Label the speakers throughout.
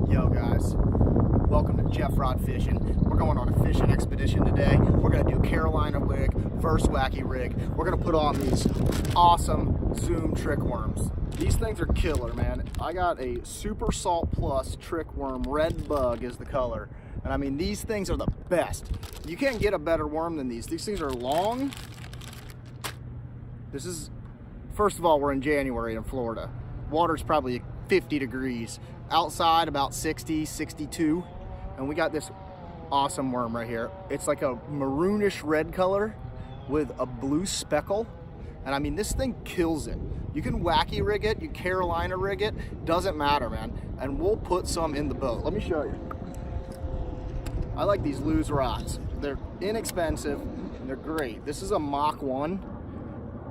Speaker 1: Yo guys, welcome to Jeffrod Fishing. We're going on a fishing expedition today. We're gonna do Carolina rig versus wacky rig. We're gonna put on these awesome Zoom trick worms. These things are killer, man. I got a Super Salt Plus trick worm, red bug is the color. And I mean, these things are the best. You can't get a better worm than these. These things are long. This is, first of all, we're in January in Florida. Water's probably 50 degrees. Outside about 60, 62. And we got this awesome worm right here. It's like a maroonish red color with a blue speckle. And I mean, this thing kills it. You can wacky rig it, you Carolina rig it, doesn't matter, man. And we'll put some in the boat. Let me show you. I like these Lose rods. They're inexpensive and they're great. This is a Mach 1.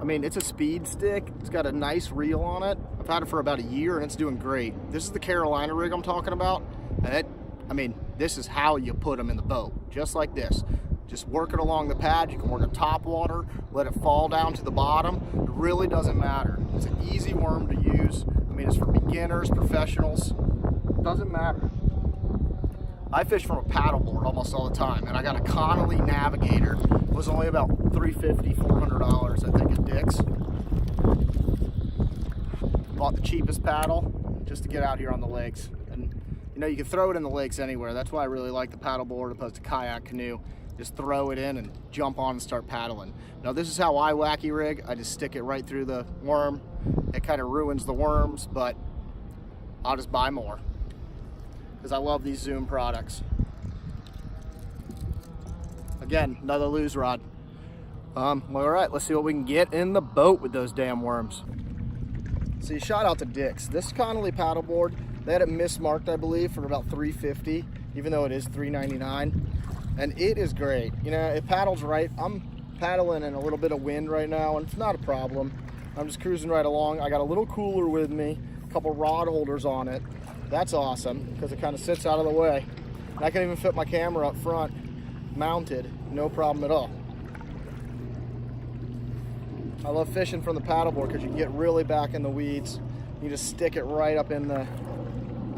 Speaker 1: I mean, it's a speed stick. It's got a nice reel on it. I've had it for about a year and it's doing great. This is the Carolina rig I'm talking about. And this is how you put them in the boat, just like this. Just work it along the pad. You can work it top water, let it fall down to the bottom. It really doesn't matter. It's an easy worm to use. I mean, it's for beginners, professionals. It doesn't matter. I fish from a paddleboard almost all the time, and I got a Connolly Navigator. It was only about $350, $400, I think, at Dick's. Bought the cheapest paddle just to get out here on the lakes. And you know, you can throw it in the lakes anywhere. That's why I really like the paddleboard opposed to kayak, canoe. Just throw it in and jump on and start paddling. Now this is how I wacky rig. I just stick it right through the worm. It kind of ruins the worms, but I'll just buy more because I love these Zoom products. Again, another Lose rod. Well, all right, let's see what we can get in the boat with those damn worms. See, shout out to Dick's. This Connolly paddleboard, they had it mismarked, I believe, for about $350, even though it is $399. And it is great. You know, it paddles right. I'm paddling in a little bit of wind right now, and it's not a problem. I'm just cruising right along. I got a little cooler with me, a couple rod holders on it. That's awesome, because it kind of sits out of the way. And I can even fit my camera up front, mounted, no problem at all. I love fishing from the paddleboard because you can get really back in the weeds. You just stick it right up in the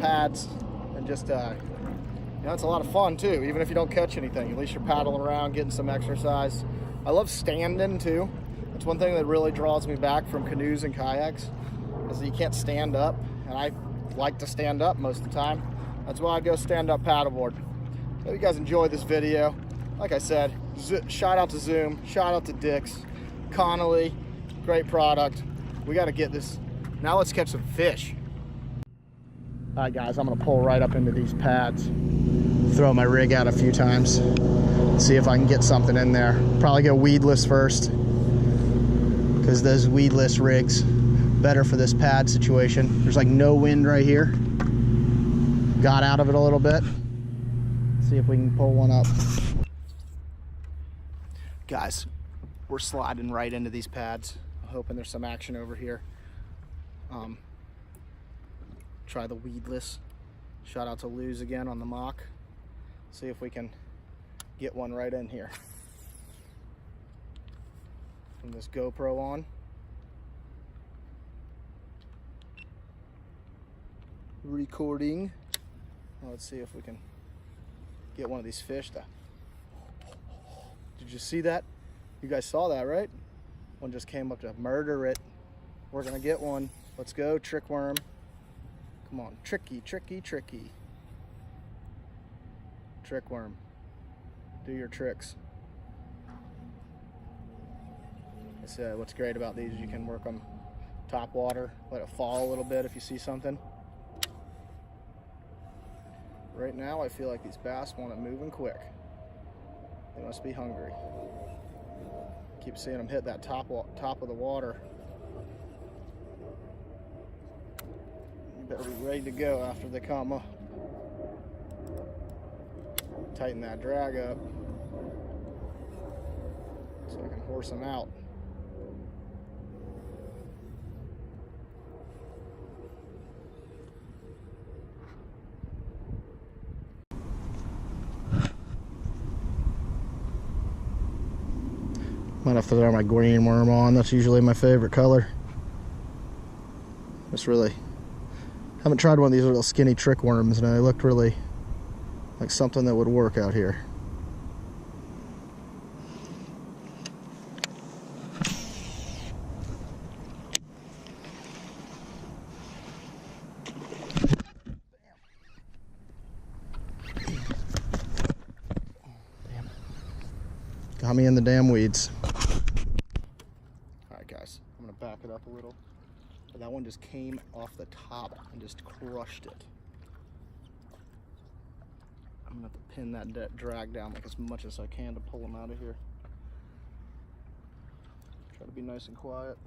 Speaker 1: pads and just, you know, it's a lot of fun too, even if you don't catch anything. At least you're paddling around, getting some exercise. I love standing too. That's one thing that really draws me back from canoes and kayaks, is that you can't stand up, and I like to stand up most of the time. That's why I go stand up paddleboard. Hope you guys enjoyed this video. Like I said, shout out to Zoom, shout out to Dick's, Connolly, great product. We got to get this. Now let's catch some fish. All right, guys, I'm gonna pull right up into these pads, throw my rig out a few times, see if I can get something in there. Probably go weedless first, because those weedless rigs better for this pad situation. There's like no wind right here. Got out of it a little bit. See if we can pull one up. Guys, we're sliding right into these pads. I'm hoping there's some action over here. Try the weedless. Shout out to Lose again on the Mach. See if we can get one right in here. From this GoPro on. Recording. Now let's see if we can get one of these fish. Did you see that? You guys saw that, right? One just came up to murder it. We're gonna get one. Let's go, trick worm. Come on, tricky, tricky, tricky. Trick worm. Do your tricks. What's great about these is you can work them top water, let it fall a little bit if you see something. Right now, I feel like these bass want it moving quick. They must be hungry. Keep seeing them hit that top of the water. You better be ready to go after they come up. Tighten that drag up so I can horse them out. Might have to throw my green worm on. That's usually my favorite color. This really Haven't tried one of these little skinny trick worms, and they looked really like something that would work out here. Got me in the damn weeds. Alright guys, I'm gonna back it up a little. But that one just came off the top and just crushed it. I'm gonna have to pin that drag down like as much as I can to pull them out of here. Try to be nice and quiet.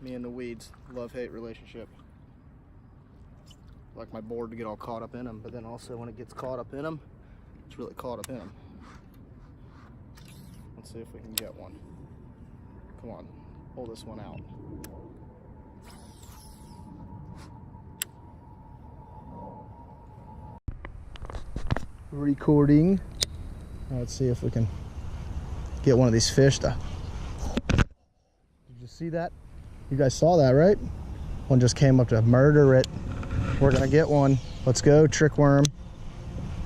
Speaker 1: Me and the weeds, love-hate relationship. Like my board to get all caught up in them, but then also when it gets caught up in them, it's really caught up in them. Let's see if we can get one. Come on, pull this one out. Recording. Let's see if we can get one of these fish to. Did you see that? You guys saw that, right? One just came up to murder it. We're gonna get one. Let's go, trick worm.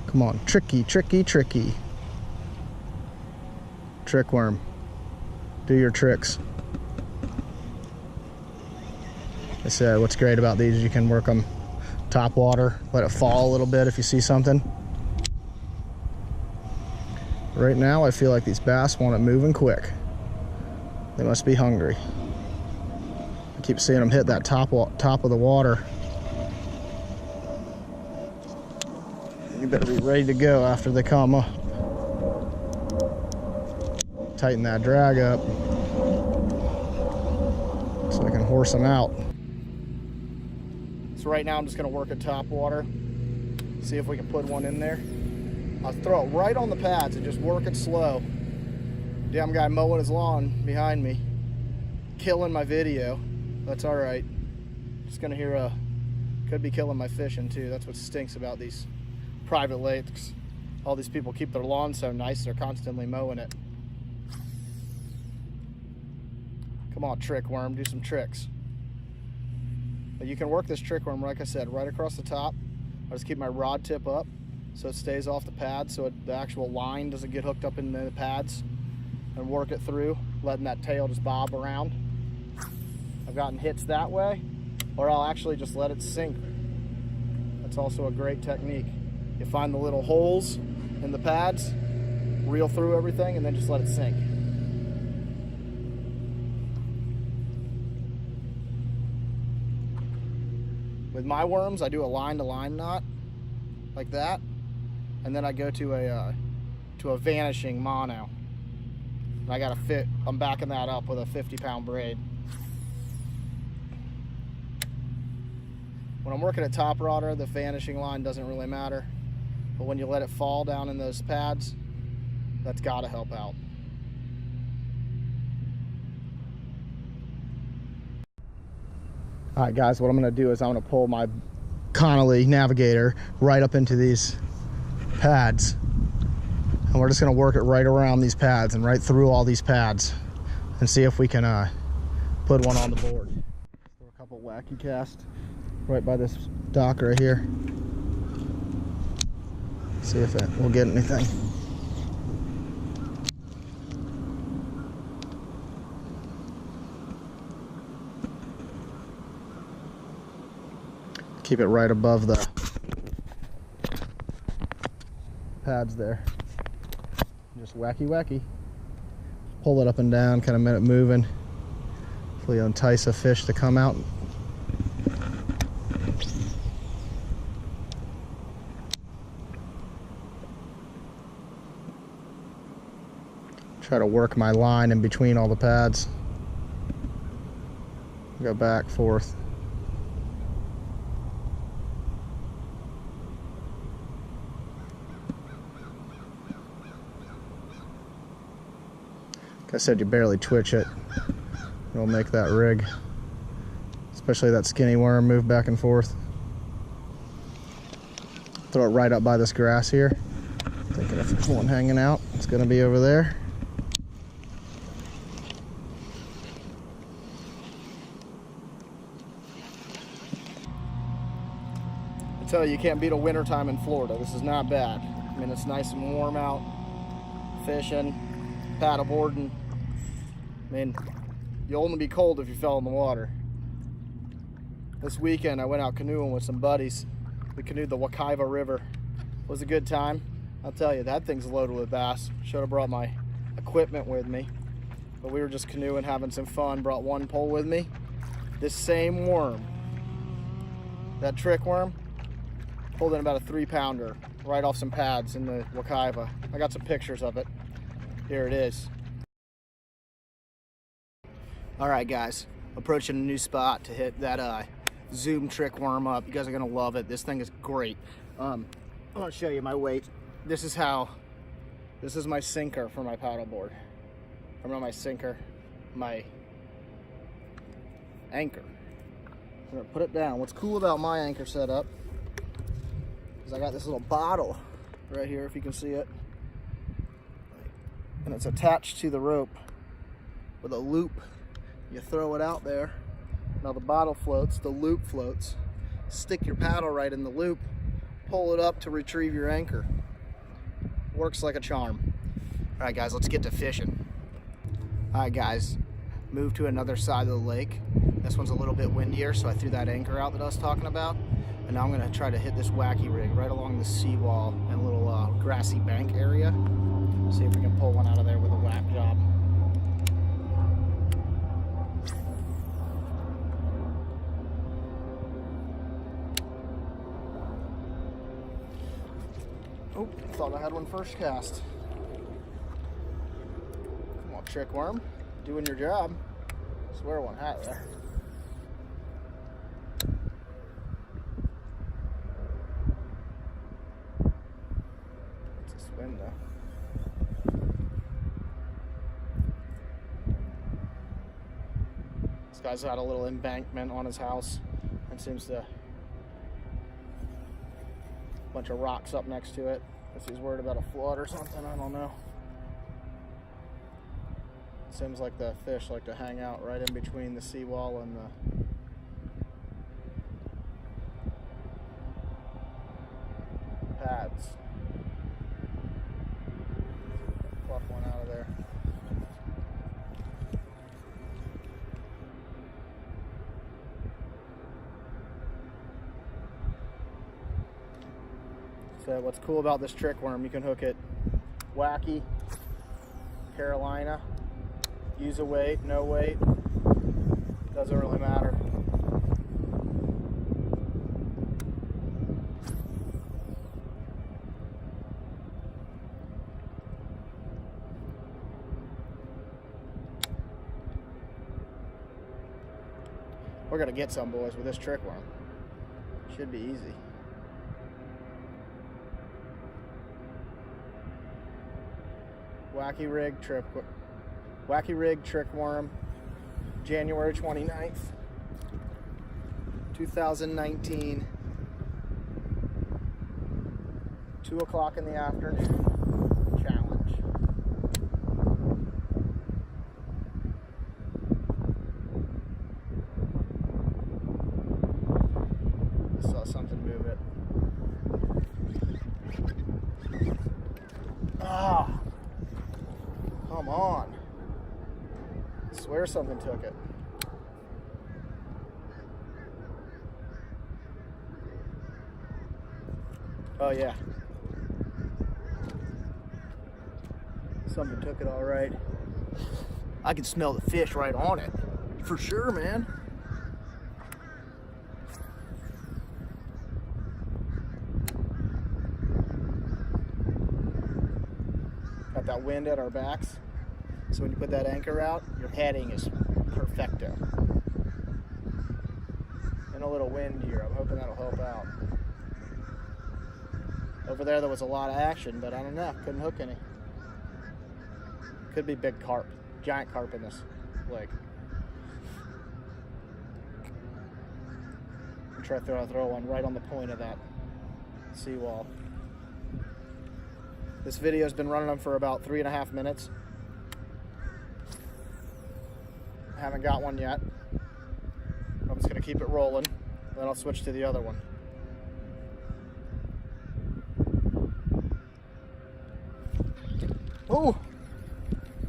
Speaker 1: Come on, tricky, tricky, tricky. Trick worm. Do your tricks. I said, what's great about these is you can work them top water, let it fall a little bit if you see something. Right now, I feel like these bass want it moving quick. They must be hungry. I keep seeing them hit that top of the water. You better be ready to go after they come up. Tighten that drag up so I can horse them out. So right now I'm just gonna work at top water, see if we can put one in there. I'll throw it right on the pads and just work it slow. Damn guy mowing his lawn behind me, killing my video. That's all right. Just gonna hear could be killing my fishing too. That's what stinks about these private lakes. All these people keep their lawn so nice, they're constantly mowing it. Come on, trick worm, do some tricks. But you can work this trick worm, like I said, right across the top. I just keep my rod tip up so it stays off the pad, so the actual line doesn't get hooked up in the pads, and work it through, letting that tail just bob around. I've gotten hits that way, or I'll actually just let it sink. That's also a great technique. You find the little holes in the pads, reel through everything, and then just let it sink. With my worms, I do a line-to-line knot, like that, and then I go to a vanishing mono. And I gotta fit. I'm backing that up with a 50-pound braid. When I'm working at top rodder, the vanishing line doesn't really matter, but when you let it fall down in those pads, that's gotta help out. All right, guys, what I'm gonna do is I'm gonna pull my Connolly Navigator right up into these pads. And we're just gonna work it right around these pads and right through all these pads and see if we can put one on the board. Throw a couple wacky casts right by this dock right here. See if we'll get anything. Keep it right above the pads there. Just wacky. Pull it up and down, kind of minute moving. Hopefully entice a fish to come out. Try to work my line in between all the pads. Go back, forth. Like I said, you barely twitch it. It'll make that rig, especially that skinny worm, move back and forth. Throw it right up by this grass here. Thinking if there's one hanging out, it's gonna be over there. I tell you, you can't beat a winter time in Florida. This is not bad. I mean, it's nice and warm out, fishing, paddleboarding. I mean, you'll only be cold if you fell in the water. This weekend, I went out canoeing with some buddies. We canoed the Wekiva River. It was a good time. I'll tell you, that thing's loaded with bass. Should have brought my equipment with me. But we were just canoeing, having some fun. Brought one pole with me. This same worm, that trick worm, pulled in about a 3-pounder right off some pads in the Wekiva. I got some pictures of it. Here it is. All right, guys, approaching a new spot to hit that zoom trick worm up. You guys are gonna love it. This thing is great. I'm gonna show you my weight. This is my sinker for my paddleboard. Or not my sinker, my anchor. I'm gonna put it down. What's cool about my anchor setup is I got this little bottle right here, if you can see it. And it's attached to the rope with a loop. You throw it out there. Now the bottle floats, the loop floats. Stick your paddle right in the loop, pull it up to retrieve your anchor. Works like a charm. All right, guys, let's get to fishing. All right, guys, move to another side of the lake. This one's a little bit windier, so I threw that anchor out that I was talking about. And now I'm gonna try to hit this wacky rig right along the seawall and a little grassy bank area. See if we can pull one out of there with a whack job. Oh, thought I had one first cast. Come on, trick worm, doing your job. I swear one hat there. It's a swim though. This guy's got a little embankment on his house and seems to bunch of rocks up next to it. Guess he's worried about a flood or something, I don't know. Seems like the fish like to hang out right in between the seawall and the pads. Pluck one out of there. So what's cool about this trick worm, you can hook it wacky, Carolina, use a weight, no weight, doesn't really matter. We're gonna get some, boys, with this trick worm. Should be easy. Wacky rig trick worm, January 29th, 2019, 2 o'clock in the afternoon, challenge. Saw something move it. Ah! Come on. I swear something took it. Oh yeah. Something took it all right. I can smell the fish right on it. For sure, man. Got that wind at our backs. So when you put that anchor out, your heading is perfecto. And a little wind here, I'm hoping that'll help out. Over there was a lot of action, but I don't know, couldn't hook any. Could be big carp, giant carp in this lake. Try to throw one right on the point of that seawall. This video's been running on for about 3.5 minutes. Haven't got one yet. I'm just gonna keep it rolling, then I'll switch to the other one. Oh,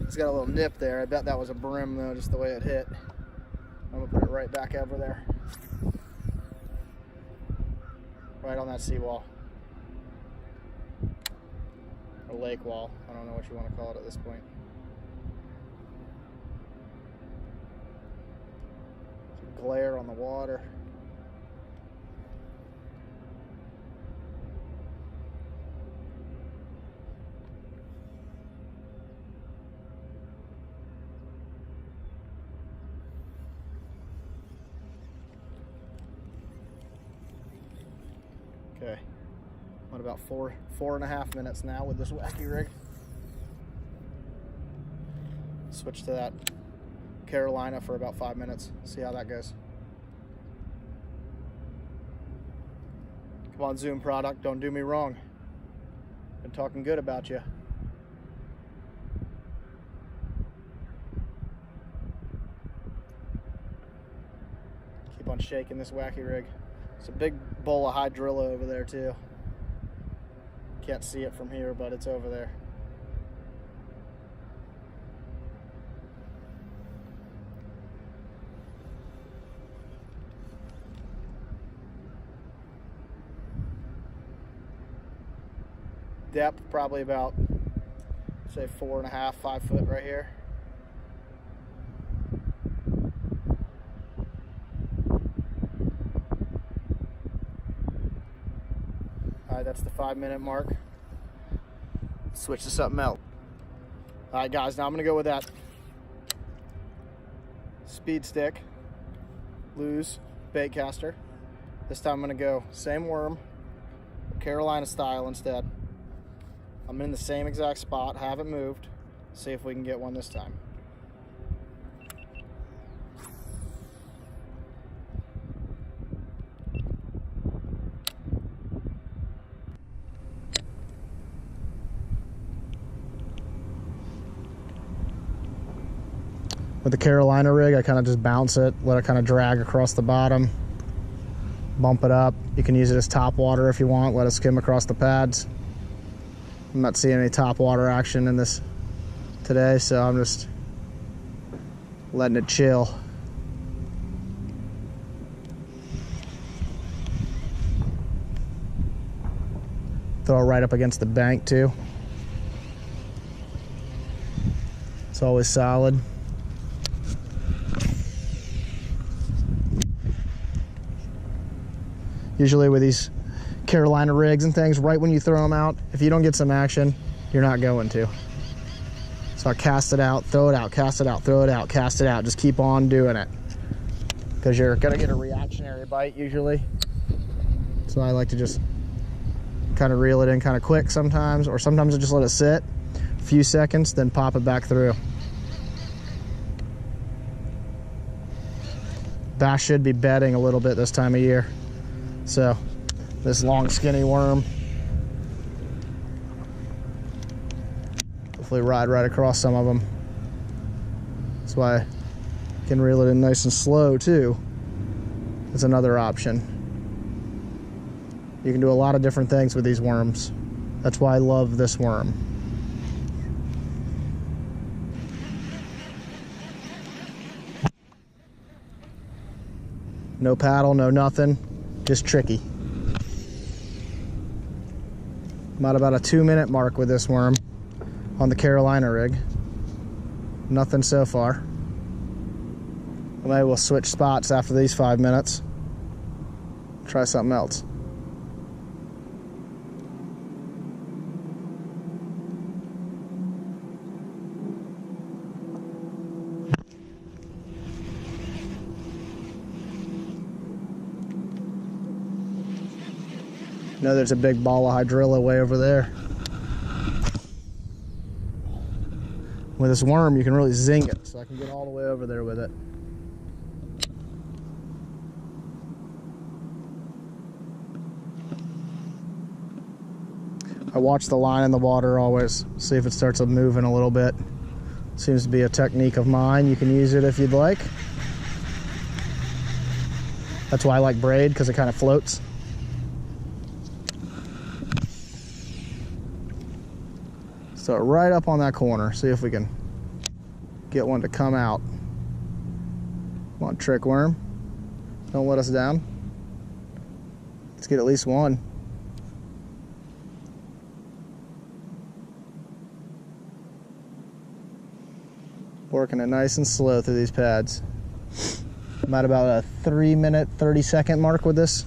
Speaker 1: it's got a little nip there. I bet that was a brim though, just the way it hit. I'm gonna put it right back over there. Right on that seawall. Or lake wall. I don't know what you want to call it at this point. Glare on the water. Okay, what about four and a half minutes now with this wacky rig. Switch to that Carolina for about 5 minutes. See how that goes. Come on, Zoom product, don't do me wrong. Been talking good about you. Keep on shaking this wacky rig. It's a big bowl of hydrilla over there too. Can't see it from here, but it's over there. Depth probably about, say, 4.5, 5 foot right here. All right, that's the 5-minute mark. Switch to something else. All right, guys, now I'm gonna go with that speed stick, Lew's bait caster. This time I'm gonna go same worm, Carolina style instead. I'm in the same exact spot, haven't moved. See if we can get one this time. With the Carolina rig, I kind of just bounce it, let it kind of drag across the bottom, bump it up. You can use it as top water if you want, let it skim across the pads. I'm not seeing any top water action in this today, so I'm just letting it chill. Throw it right up against the bank too. It's always solid. Usually with these Carolina rigs and things, right when you throw them out, if you don't get some action, you're not going to. So I cast it out, throw it out, cast it out, throw it out, cast it out. Just keep on doing it, because you're gonna get a reactionary bite usually. So I like to just kind of reel it in kind of quick sometimes, or sometimes I just let it sit a few seconds, then pop it back through. Bass should be bedding a little bit this time of year. So this long skinny worm, hopefully ride right across some of them. That's why I can reel it in nice and slow too. It's another option. You can do a lot of different things with these worms. That's why I love this worm. No paddle, no nothing, just tricky. I'm at about a 2-minute mark with this worm on the Carolina rig. Nothing so far. Maybe we'll switch spots after these 5 minutes. Try something else. No, there's a big ball of hydrilla way over there. With this worm, you can really zing it, so I can get all the way over there with it. I watch the line in the water always, see if it starts moving a little bit. Seems to be a technique of mine. You can use it if you'd like. That's why I like braid, because it kind of floats. So right up on that corner, see if we can get one to come out. Come on, trick worm. Don't let us down. Let's get at least one. Working it nice and slow through these pads. I'm at about a 3-minute, 30-second mark with this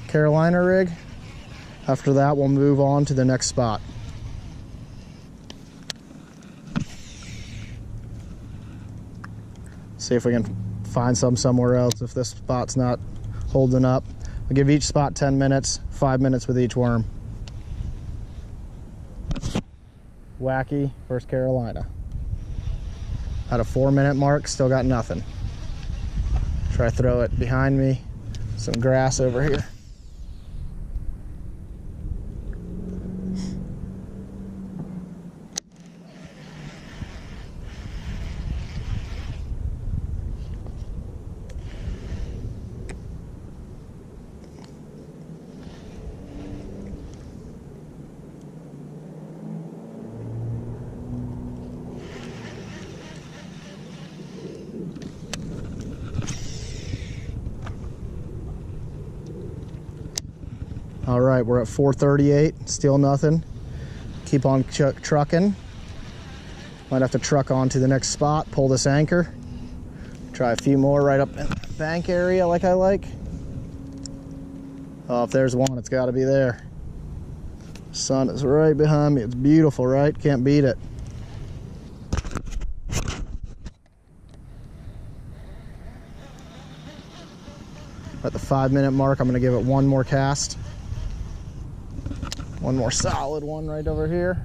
Speaker 1: Carolina rig. After that, we'll move on to the next spot. See if we can find some somewhere else if this spot's not holding up. We'll give each spot 10 minutes, 5 minutes with each worm. Wacky versus Carolina. At a 4-minute mark, still got nothing. Try to throw it behind me. Some grass over here. All right, we're at 4:38, still nothing. Keep on trucking. Might have to truck on to the next spot, pull this anchor. Try a few more right up in the bank area like I like. Oh, if there's one, it's gotta be there. Sun is right behind me. It's beautiful, right? Can't beat it. At the 5-minute mark, I'm gonna give it one more cast. One more solid one right over here.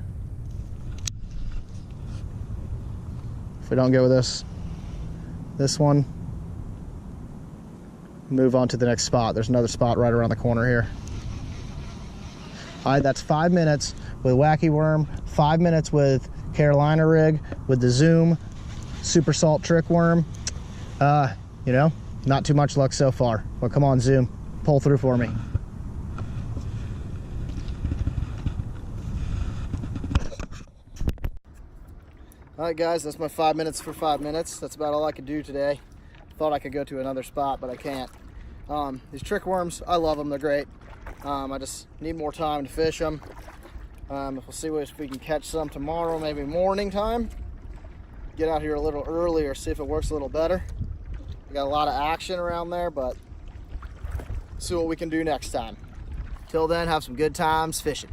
Speaker 1: If we don't go with this one, move on to the next spot. There's another spot right around the corner here. All right, that's 5 minutes with Wacky Worm, 5 minutes with Carolina rig, with the Zoom Super Salt Trick Worm. You know, not too much luck so far. But come on, Zoom, pull through for me. All right, guys, that's my 5 minutes for 5 minutes. That's about all I could do today. Thought I could go to another spot, but I can't. These trick worms, I love them. They're great. I just need more time to fish them. We'll see if we can catch some tomorrow, maybe morning time. Get out here a little earlier, see if it works a little better. We got a lot of action around there, but see what we can do next time. Till then, have some good times fishing.